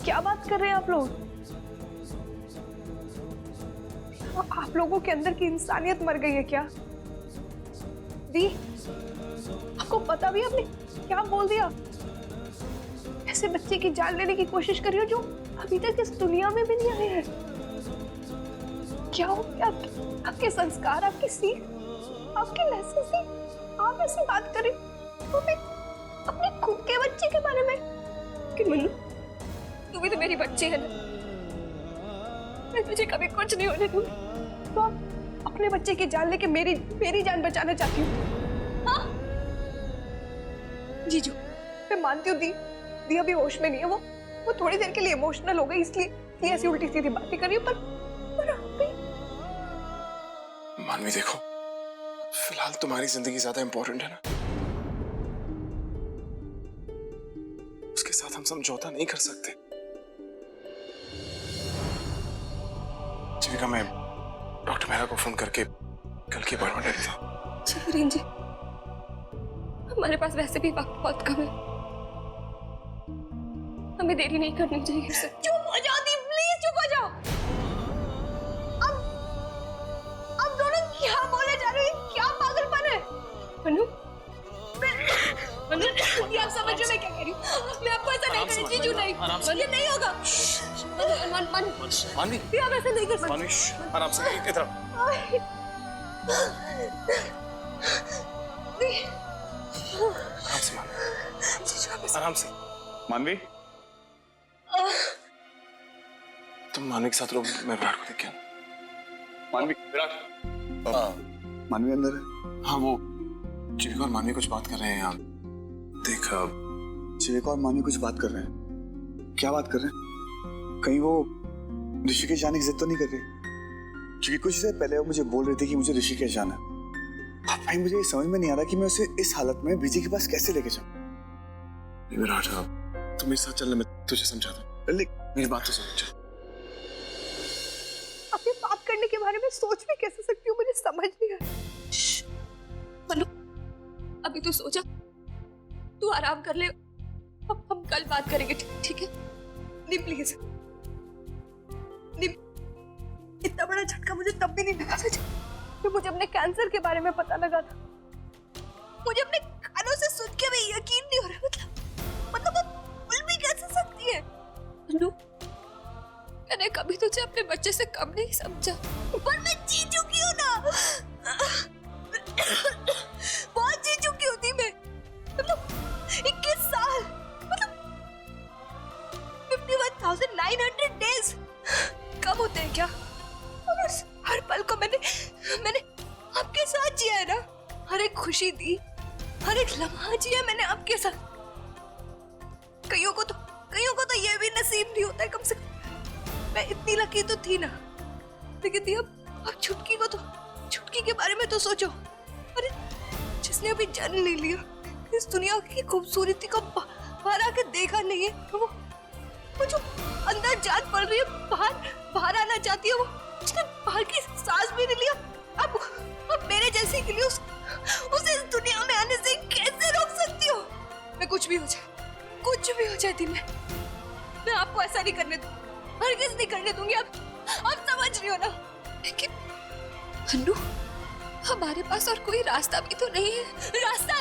क्या बात कर रहे हैं आप लोग? आप लोगों के अंदर की इंसानियत मर गई है क्या? दी, आपको पता भी आपने क्या बोल दिया? ऐसे बच्चे की जान लेने की कोशिश कर रही हो जो अभी तक इस दुनिया में भी नहीं आए हैं। क्या हो गया आपके संस्कार, आपकी सीख, आपकी लेसन से आप ऐसी बात कर रही हो अपने खुद के बच्चे के बारे में? कि मन्नू, तू भी तो मेरी बच्ची है ना, मैं तुझे कभी कुछ नहीं होने दूंगी। तो आप अपने बच्चे की जान लेके मेरी जान बचाना चाहती हूँ? हाँ जीजू, मैं मानती हूँ दी अभी होश में नहीं है। वो थोड़ी देर के लिए इमोशनल हो गई, इसलिए ऐसी उल्टी सीधी बातें कर रही हूँ। पर आप भी मानवी देखो, फिलहाल तुम्हारी जिंदगी ज्यादा इंपॉर्टेंट है ना, उसके साथ हम समझौता नहीं कर सकते। जीविका, मैं डॉक्टर मेहरा को फोन करके कल की अपॉइंटमेंट ले था। जी वीरेन जी, हमारे पास वैसे भी वक्त बहुत कम है, हमें देरी नहीं करनी चाहिए। चुप हो जाओ दी, प्लीज चुप हो जाओ। अब दोनों क्या बोले जा रहे हो? क्या पागलपन है? मनु, ये आप समझ रहे हो मैं क्या कह रही हूँ? मैं आपको ऐसा नहीं करी जीजू, नहीं, ये नहीं होगा। मानवी, आप ऐसा नहीं कर सकते। मानवी, आराम से, इधर आराम से मानवी, आराम से। मानवी, तुम मानवी के साथ रहो, मैं विराट को देख के आऊं। मानवी, विराट, मानवी अंदर है। हाँ, वो जीविका और मानवी कुछ बात कर रहे हैं यहाँ। देख, जीविका और मानवी कुछ बात कर रहे हैं। क्या बात कर रहे हैं? कहीं वो ऋषिकेश जाने की जिद तो नहीं कर रही? क्योंकि कुछ देर पहले वो मुझे बोल रही थी कि मुझे ऋषिकेश जाना है। अब भाई मुझे ये समझ में नहीं आ रहा कि मैं उसे इस हालत में बीजी के पास कैसे लेके जाऊं। विराट, तुम मेरे साथ चलना, मैं तुझे समझा दूं। मेरी बात तो समझ। अपनी बात करने के बारे में सोच भी कैसे सकती हूँ, मुझे समझ नहीं आ रहा। मनु, अभी तू सो जा, तू आराम कर ले, हम कल बात करेंगे, ठीक है? नी प्लीज, नी, इतना बड़ा झटका मुझे तब भी नहीं लगा था जब मुझे अपने कैंसर के बारे में पता लगा था। मुझे अपने कानों से सुन के भी यकीन नहीं हो रहा। मतलब वो भूल भी कैसे सकती है? मनु, मैंने कभी तुझे अपने बच्चे से कम नहीं समझा, पर मैं जी चुकी हूँ ना। बहुत जी चुकी होती मैं। मतलब 21 साल, मतलब 51,900 डेज कम होते हैं क्या? और हर पल को मैंने आपके साथ जिया है ना। हर एक खुशी दी, हर एक लम्हा जिया मैंने आपके साथ। कईयों को तो ये भी नसीब नहीं होता है। कम से कम मैं इतनी लकी तो थी ना। लेकिन दी, अब छुटकी के बारे में तो सोचो। अरे जिसने अभी जन्म नहीं लिया, इस दुनिया की खूबसूरती को बाहर आके देखा नहीं है, वो जो अंदर जान पड़ रही है, बाहर आना चाहती है, वो उसने बाहर की सांस भी नहीं लिया। अब मेरे जैसे के लिए उसे इस दुनिया में आने से कैसे रोक सकती हो? मैं कुछ भी हो जाए थी, मैं आपको ऐसा नहीं करने दूंगी, हरगिज़ नहीं करने दूंगी। आप समझ रही हो ना? लेकिन अन्नू, हमारे पास और कोई रास्ता भी तो नहीं है। रास्ता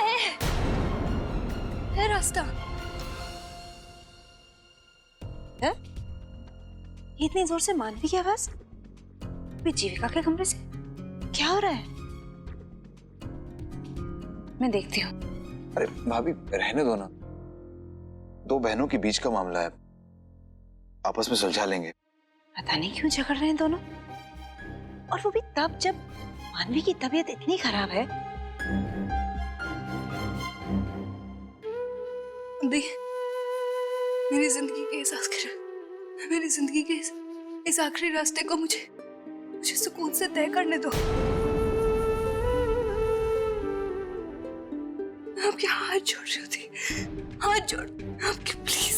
है रास्ता है? इतनी जोर से मानवी की आवाज जीविका के कमरे से क्या हो रहा है? मैं देखती हूँ। अरे भाभी, रहने दो ना, दो बहनों के बीच का मामला है, आपस में सुलझा लेंगे। पता नहीं क्यों झगड़ रहे हैं दोनों, और वो भी तब जब मानवी की तबीयत इतनी खराब है। दी, मेरी जिंदगी के इस आखिरी रास्ते को मुझे सुकून से तय करने दो। मैं आपके हाथ जोड़ रही होती, हाथ जोड़ आपके, प्लीज।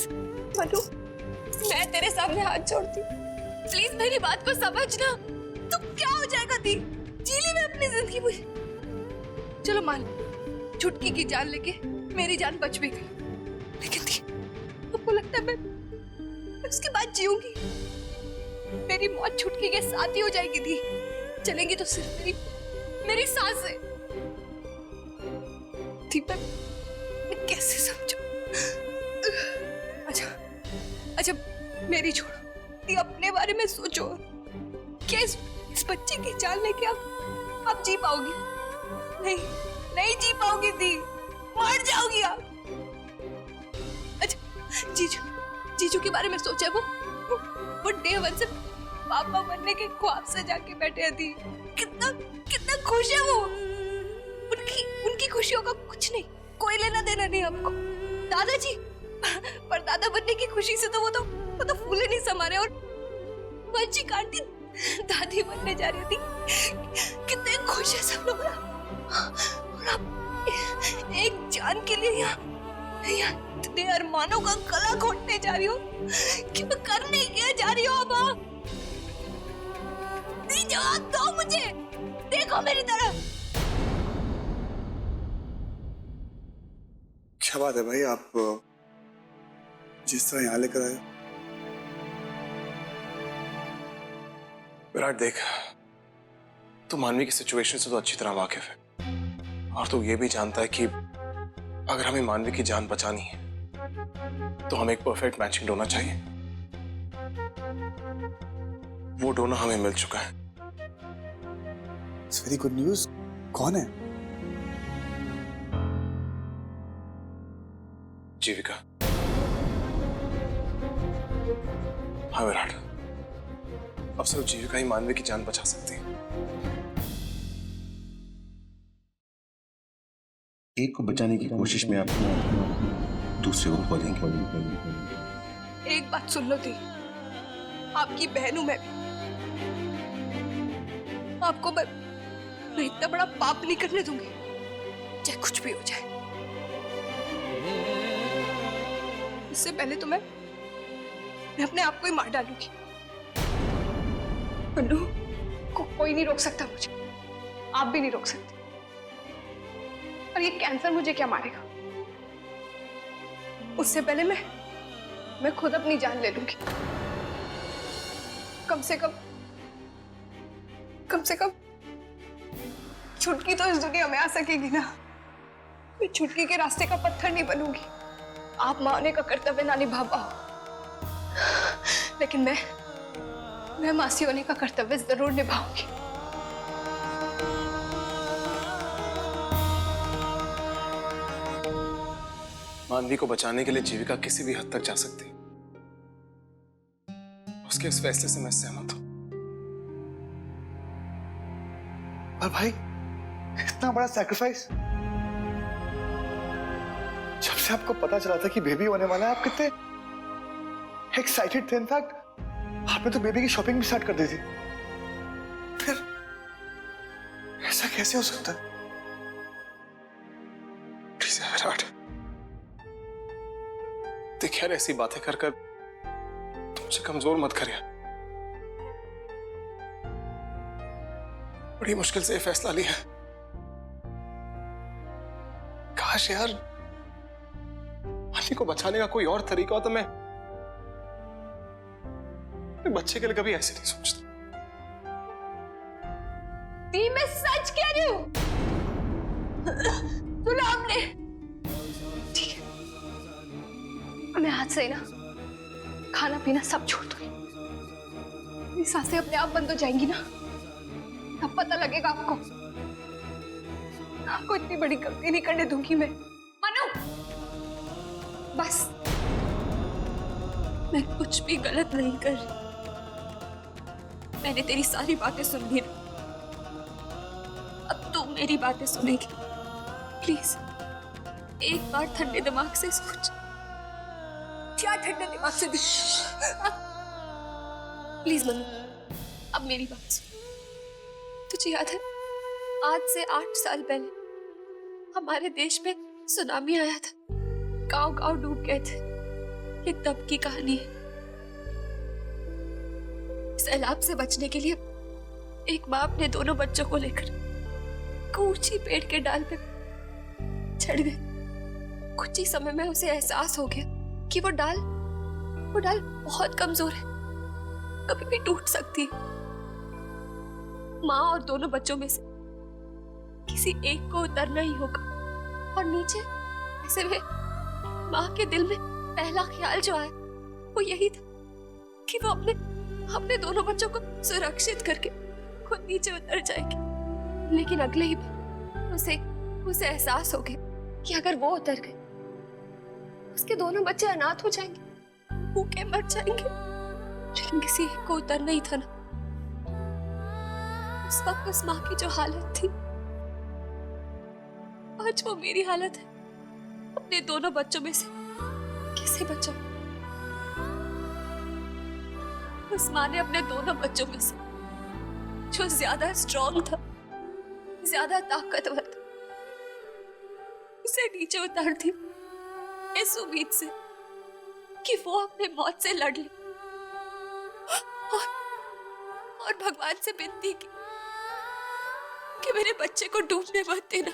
मनु, मैं तेरे सामने हाथ जोड़ती, प्लीज मेरी बात को समझना। तो क्या हो जाएगा दी? जी ली मैं अपनी जिंदगी मुझे। चलो मान, छुटकी की जान लेके मेरी जान बच भी गई। लेकिन दी, आपको लगता है मैं मैं उसके बाद जीऊंगी। मेरी मौत छुटकी के साथ ही हो जाएगी दी। चलेंगी तो सिर्फ मेरी सांसें। थी मैं कैसे समझूं? अच्छा मेरी छोड़ो दी, अपने बारे में सोचो। क्या इस बच्चे की जान लेके आप जी पाओगी? नहीं जी पाओगी दी, मर जाओगी आप। अच्छा जीजू के बारे में सोचा? वो डे 1 से पापा बनने के ख्वाब से जाके बैठे थी। कितना खुश है वो। उनकी खुशियों का कुछ नहीं, कोई लेना देना नहीं आपको। दादाजी पर दादा बनने की खुशी से तो वो तो फूले नहीं समा रहे। और बच्ची कांटी दादी बनने जा रही थी। कितने खुश है सब लोग। और आप एक जान के लिए यहाँ इतने अरमानों का गला घोटने जा रही हो कि मैं करने क्या जा रही हो? अब आप जवाब दो मुझे, देखो मेरी तरफ। क्या बात है भाई, आप जिस तरह यहाँ लेकर आए। विराट देख, तू मानवी की सिचुएशन से तो अच्छी तरह वाकिफ है और तू ये भी जानता है कि अगर हमें मानवी की जान बचानी है तो हमें एक परफेक्ट मैचिंग डोनर चाहिए। वो डोनर हमें मिल चुका है। It's very good news. कौन है? जीविका। हाँ विराट, अब सिर्फ जीविका ही मानवी की जान बचा सकती है। एक को बचाने की कोशिश में आप दूसरे को खो देंगे। एक बात सुन लो दी, आपकी बहन हूं मैं भी। आपको मैं इतना बड़ा पाप नहीं करने दूंगी, चाहे कुछ भी हो जाए। इससे पहले तो मैं अपने आप को ही मार डालूंगी। पन्नू कोई नहीं रोक सकता मुझे, आप भी नहीं रोक सकते। और ये कैंसर मुझे क्या मारेगा? उससे पहले मैं खुद अपनी जान ले लूंगी। कम से कम छुटकी तो इस दुनिया में आ सकेगी ना। मैं छुटकी के रास्ते का पत्थर नहीं बनूंगी। आप मां होने का कर्तव्य ना निभा पाओ, लेकिन मैं मासी होने का कर्तव्य जरूर निभाऊंगी। मानवी को बचाने के लिए जीविका किसी भी हद तक जा सकती है। उसके इस फैसले से मैं सहमत हूं। पर भाई इतना बड़ा सैक्रिफाइस, जब से आपको पता चला था कि बेबी होने वाला है, आप कितने एक्साइटेड थे। इनफैक्ट आपने तो बेबी की शॉपिंग भी स्टार्ट कर दी थी। फिर ऐसा कैसे हो सकता है? प्लीज विराट, देख यार, ऐसी बातें कर कर तुमसे कमजोर मत कर यार। बड़ी मुश्किल से ये फैसला लिया। काश यार मानवी को बचाने का कोई और तरीका हो तो मैं बच्चे के लिए कभी ऐसे नहीं सोचता। दी, मैं सच कह रही हूं। सुना आपने? ठीक है, मैं आज से ना खाना पीना सब छोड़ दूंगी। मेरी सांसें अपने आप बंद हो जाएंगी ना, तब पता लगेगा आपको इतनी बड़ी गलती नहीं करने दूंगी मैं। मनु, बस। मैं कुछ भी गलत नहीं कर रही। मैंने तेरी सारी बातें सुन ली। अब तू मेरी बातें सुनेगी। प्लीज एक बार ठंडे दिमाग से सोच। क्या ठंडे दिमाग से? प्लीज मनु, अब मेरी बात सुन। तुझे याद है आज से 8 साल पहले हमारे देश में सुनामी आया था, गांव-गांव डूब गए थे। ये तब की कहानी है। सैलाब से बचने के लिए एक माँ अपने दोनों बच्चों को लेकर ऊंची पेड़ के डाल पे चढ़ गई। कुछ ही समय में उसे एहसास हो गया कि वो डाल बहुत कमजोर है, कभी भी टूट सकती है। माँ और दोनों बच्चों में से किसी एक को उतरना ही होगा। और नीचे ऐसे में माँ के दिल में पहला ख्याल जो आया वो यही था कि वो अपने दोनों बच्चों को सुरक्षित करके खुद नीचे उतर जाएगी। लेकिन अगले ही पल उसे एहसास हो गया कि अगर वो उतर गए उसके दोनों बच्चे अनाथ हो जाएंगे, भूखे मर जाएंगे। लेकिन किसी एक को उतरना ही था ना। उस वक्त उस माँ की जो हालत थी, आज वो मेरी हालत है। अपने दोनों बच्चों में से किसे बचाऊं? उस माँ ने अपने दोनों बच्चों में से जो ज्यादा स्ट्रॉन्ग था, ज्यादा ताकतवर था, उसे नीचे उतार दी इस उम्मीद से कि वो अपने मौत से लड़ ले। और भगवान से विनती की कि मेरे बच्चे को डूबने मत देना।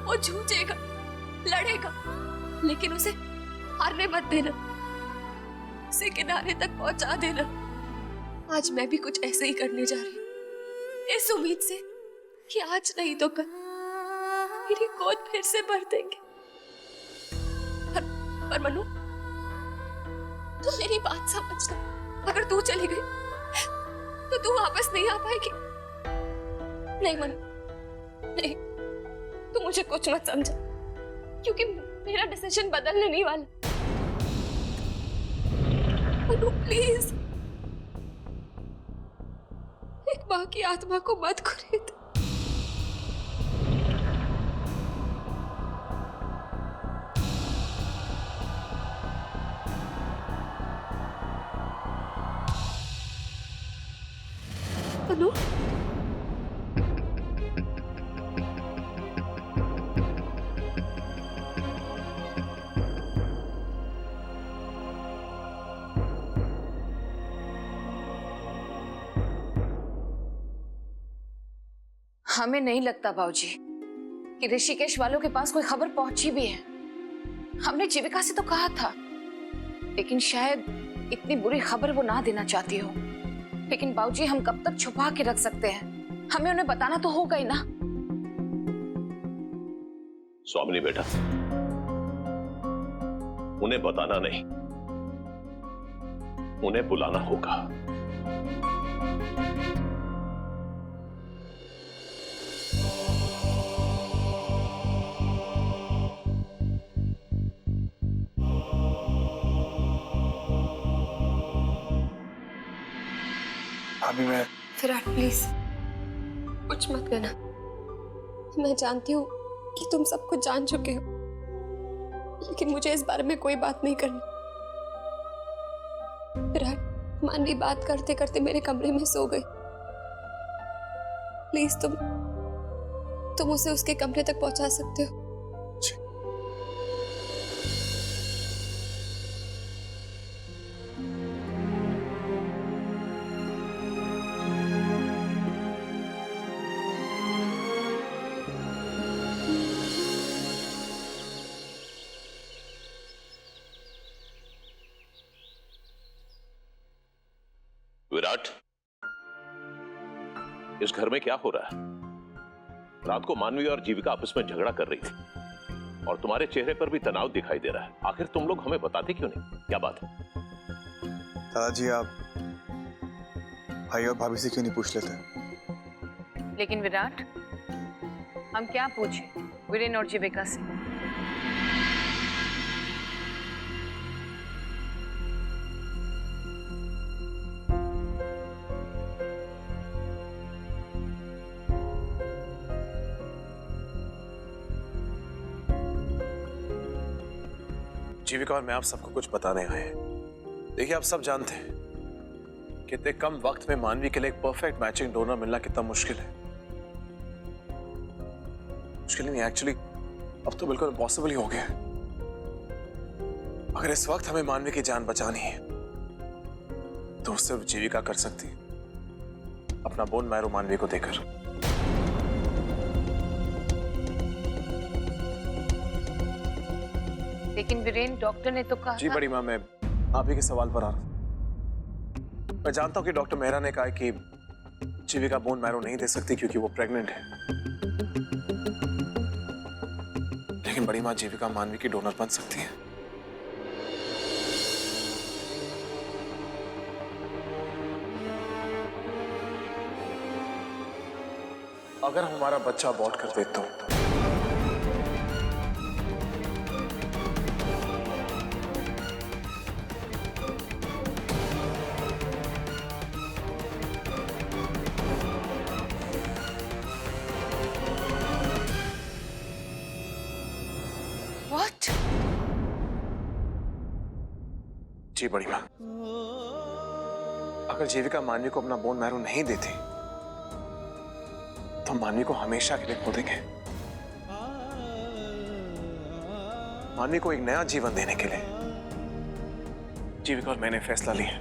वो जूझेगा, लड़ेगा, लेकिन उसे हारने मत देना, उसे किनारे तक पहुंचा देना। आज मैं भी कुछ ऐसे ही करने जा रही हूँ, इस उम्मीद से कि आज नहीं तो कल मेरी गोद फिर से भर देंगे। पर मनु, तू मेरी बात समझना। अगर तू चली गई तो तू वापस नहीं आ पाएगी। नहीं मनु, नहीं, तू मुझे कुछ मत समझा, क्योंकि मेरा डिसीजन बदलने नहीं वाला। मनु प्लीज, एक माँ की आत्मा को मत खरीद। मनु, हमें नहीं लगता बाबूजी कि ऋषिकेश वालों के पास कोई खबर पहुंची भी है। हमने जीविका से तो कहा था, लेकिन शायद इतनी बुरी खबर वो ना देना चाहती हो। लेकिन बाबूजी, हम कब तक छुपा के रख सकते हैं? हमें उन्हें बताना तो होगा ही ना। स्वामिनी बेटा, उन्हें बताना नहीं, उन्हें बुलाना होगा। अभी मैं विराट प्लीज कुछ मत कहना। मैं जानती हूँ कि तुम सब कुछ जान चुके हो, लेकिन मुझे इस बारे में कोई बात नहीं करनी। विराट, मानवी बात करते करते मेरे कमरे में सो गई। प्लीज तुम उसे उसके कमरे तक पहुंचा सकते हो। विराट, इस घर में क्या हो रहा है? रात को मानवी और जीविका आपस में झगड़ा कर रही थी और तुम्हारे चेहरे पर भी तनाव दिखाई दे रहा है। आखिर तुम लोग हमें बताते क्यों नहीं? क्या बात है? दादाजी, आप भाई और भाभी से क्यों नहीं पूछ लेते? लेकिन विराट, हम क्या पूछे वीरेन और जीविका से? जीविका और मैं आप सबको कुछ बताने आए हैं। देखिए, आप सब जानते हैं कि इतने कम वक्त में मानवी के लिए एक परफेक्ट मैचिंग डोनर मिलना कितना मुश्किल है। मुश्किल नहीं, एक्चुअली अब तो बिल्कुल इम्पॉसिबल ही हो गया है। अगर इस वक्त हमें मानवी की जान बचानी है तो सिर्फ जीविका कर सकती है, अपना बोन मैरो मानवी को देकर। लेकिन वीरेन, डॉक्टर ने तो कहा जी था... बड़ी माँ, मैं आप ही के सवाल पर आ रहा हूं। मैं जानता हूं कि डॉक्टर मेहरा ने कहा है कि जीविका बोन मैरो नहीं दे सकती क्योंकि वो प्रेग्नेंट है, लेकिन बड़ी मां जीविका मानवी की डोनर बन सकती है। अगर हम हमारा बच्चा अबॉर्ट कर दे तो What? जी बड़ी मां, अगर जीविका मानवी को अपना बोन मैरो नहीं देती तो मानवी को हमेशा के लिए खो देंगे। मानवी को एक नया जीवन देने के लिए जीविका और मैंने फैसला लिया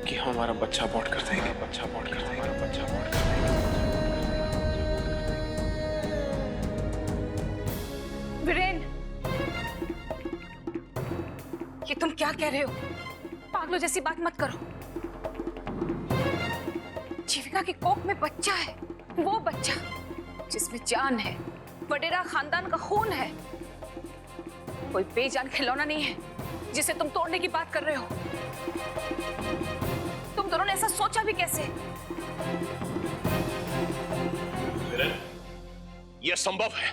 कि हम हमारा बच्चा अबॉर्ट कर देंगे, बच्चा अबॉर्ट कर देंगे, बच्चा अबॉर्ट कर देंगे। वीरेन, ये तुम क्या कह रहे हो? पागलों जैसी बात मत करो। जीविका की कोख में बच्चा है, वो बच्चा जिसमें जान है, वडेरा खानदान का खून है। कोई बेजान खिलौना नहीं है जिसे तुम तोड़ने की बात कर रहे हो। तुम दोनों ने ऐसा सोचा भी कैसे? यह संभव है।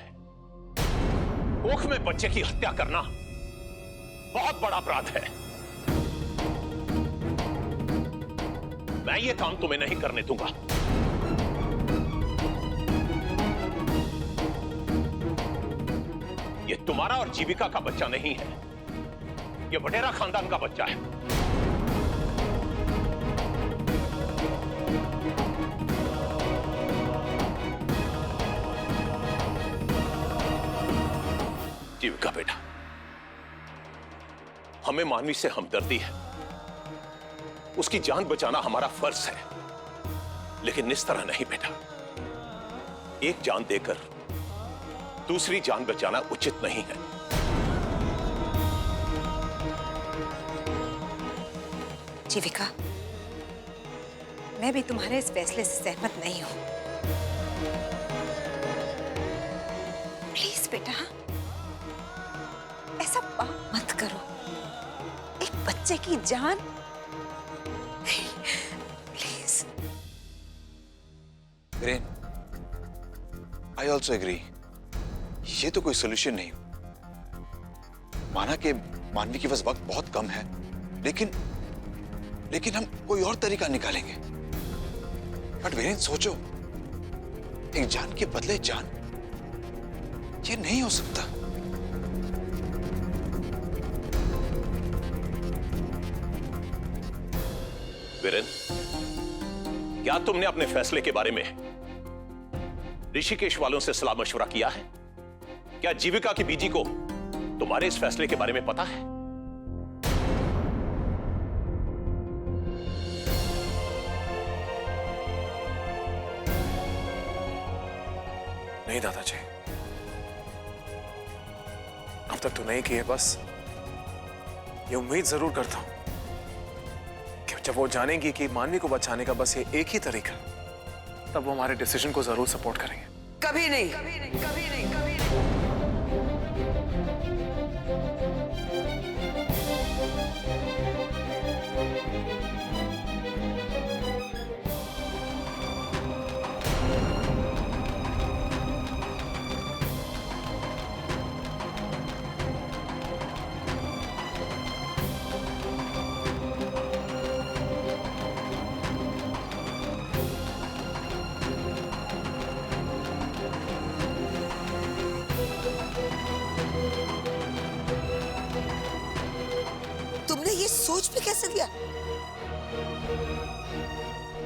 कोख में बच्चे की हत्या करना बहुत बड़ा अपराध है। मैं ये काम तुम्हें नहीं करने दूंगा। ये तुम्हारा और जीविका का बच्चा नहीं है, ये वडेरा खानदान का बच्चा है। जीविका बेटा, हमें मानवी से हमदर्दी है, उसकी जान बचाना हमारा फर्ज है, लेकिन इस तरह नहीं बेटा। एक जान देकर दूसरी जान बचाना उचित नहीं है। जीविका, मैं भी तुम्हारे इस फैसले से सहमत नहीं हूं। प्लीज बेटा, ऐसा पाप मत करो। एक बच्चे की जान, please. Viren, I also agree, ये तो कोई सोल्यूशन नहीं। माना कि मानवी के पास वक्त बहुत कम है, लेकिन हम कोई और तरीका निकालेंगे। बट वीरेन सोचो, एक जान के बदले जान, ये नहीं हो सकता। वीरेन, क्या तुमने अपने फैसले के बारे में ऋषिकेश वालों से सलाह मशवरा किया है? क्या जीविका की बीजी को तुम्हारे इस फैसले के बारे में पता है? नहीं दादाजी, अब तक तो नहीं की है। बस ये उम्मीद जरूर करता हूं कि जब वो जानेंगी कि मानवी को बचाने का बस ये एक ही तरीका, तब वो हमारे डिसीजन को जरूर सपोर्ट करेंगे। कभी नहीं, कभी नहीं, कभी नहीं, कभी नहीं। तुमने ये सोच भी कैसे लिया?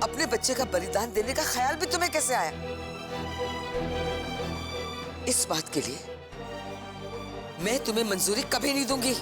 अपने बच्चे का बलिदान देने का ख्याल भी तुम्हें कैसे आया? इस बात के लिए मैं तुम्हें मंजूरी कभी नहीं दूंगी।